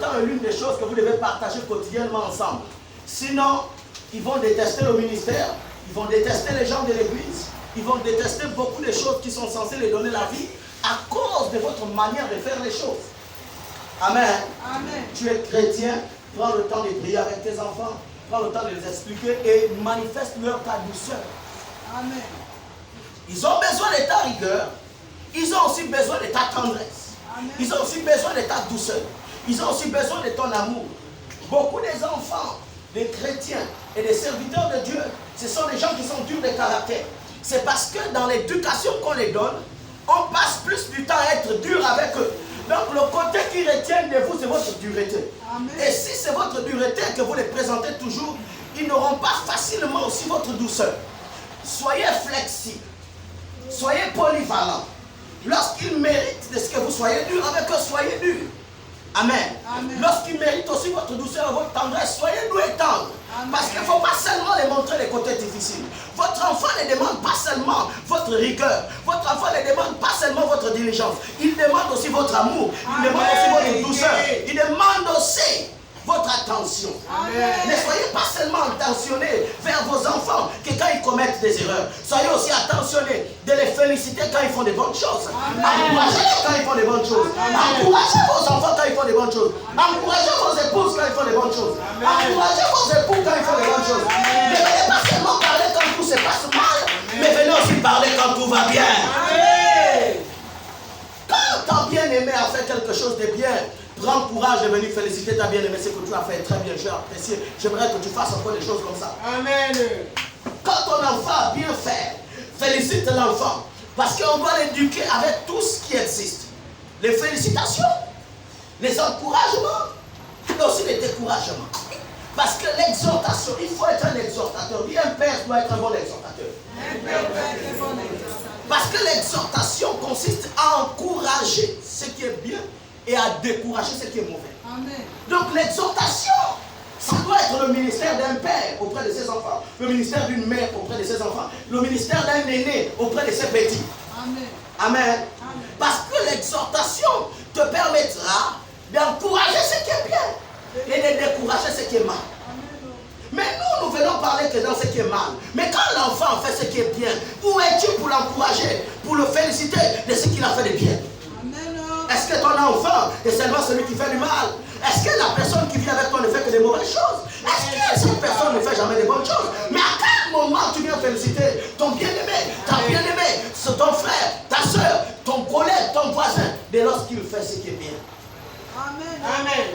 important et l'une des choses que vous devez partager quotidiennement ensemble. Sinon, ils vont détester le ministère, ils vont détester les gens de l'église, ils vont détester beaucoup de choses qui sont censées les donner la vie à cause de votre manière de faire les choses. Amen. Amen. Tu es chrétien, prends le temps de prier avec tes enfants, prends le temps de les expliquer et manifeste-leur ta douceur. Amen. Ils ont besoin de ta rigueur, ils ont aussi besoin de ta tendresse. Amen. Ils ont aussi besoin de ta douceur. Ils ont aussi besoin de ton amour. Beaucoup des enfants, des chrétiens et des serviteurs de Dieu, ce sont des gens qui sont durs de caractère. C'est parce que dans l'éducation qu'on les donne, on passe plus du temps à être dur avec eux. Donc le côté qui retient de vous, c'est votre dureté. Amen. Et si c'est votre dureté que vous les présentez toujours, ils n'auront pas facilement aussi votre douceur. Soyez flexibles. Soyez polyvalents. Lorsqu'ils méritent de ce que vous soyez dur avec eux, soyez durs. Amen. Amen. Lorsqu'ils méritent aussi votre douceur et votre tendresse, soyez doux et tendres. Amen. Parce qu'il ne faut pas seulement les montrer les côtés difficiles. Votre enfant ne demande pas seulement votre rigueur. Votre enfant ne demande pas seulement votre diligence. Il demande aussi votre amour. Il demande aussi votre douceur. Il demande aussi votre attention. Amen. Ne soyez pas seulement attentionnés vers vos enfants que quand ils commettent des erreurs. Soyez aussi attentionnés de les féliciter quand ils font de bonnes choses. Encouragez-les quand ils font de bonnes choses. Encouragez vos enfants quand ils font de bonnes choses. Encouragez vos épouses quand ils font de bonnes choses. Encouragez vos époux quand ils font de bonnes choses. Ne venez pas seulement parler quand tout se passe mal, mais venez aussi parler quand tout va bien. Quand ton bien-aimé a fait quelque chose de bien, prends courage de venir féliciter ta bien-aimée. Ce que tu as fait très bien, j'ai apprécié. J'aimerais que tu fasses encore des choses comme ça. Amen. Quand ton enfant a bien fait, félicite l'enfant. Parce qu'on doit l'éduquer avec tout ce qui existe. Les félicitations, les encouragements, mais aussi les découragements. Parce que l'exhortation, il faut être un exhortateur. Dis un père doit être un bon exhortateur. Parce que l'exhortation consiste à encourager ce qui est bien et à décourager ce qui est mauvais. Amen. Donc l'exhortation, ça doit être le ministère d'un père auprès de ses enfants, le ministère d'une mère auprès de ses enfants, le ministère d'un aîné auprès de ses petits. Amen. Amen. Amen. Parce que l'exhortation te permettra d'encourager ce qui est bien et de décourager ce qui est mal. Mais nous venons parler que dans ce qui est mal. Mais quand l'enfant fait ce qui est bien, où es-tu pour l'encourager, pour le féliciter de ce qu'il a fait de bien? Est-ce que ton enfant est seulement celui qui fait du mal? Est-ce que la personne qui vit avec toi ne fait que des mauvaises choses? Est-ce que cette personne ne fait jamais de bonnes choses? Mais à quel moment tu viens féliciter ton bien-aimé, ta bien-aimée, ton frère, ta soeur, ton collègue, ton voisin, dès lorsqu'il fait ce qui est bien? Amen. Amen.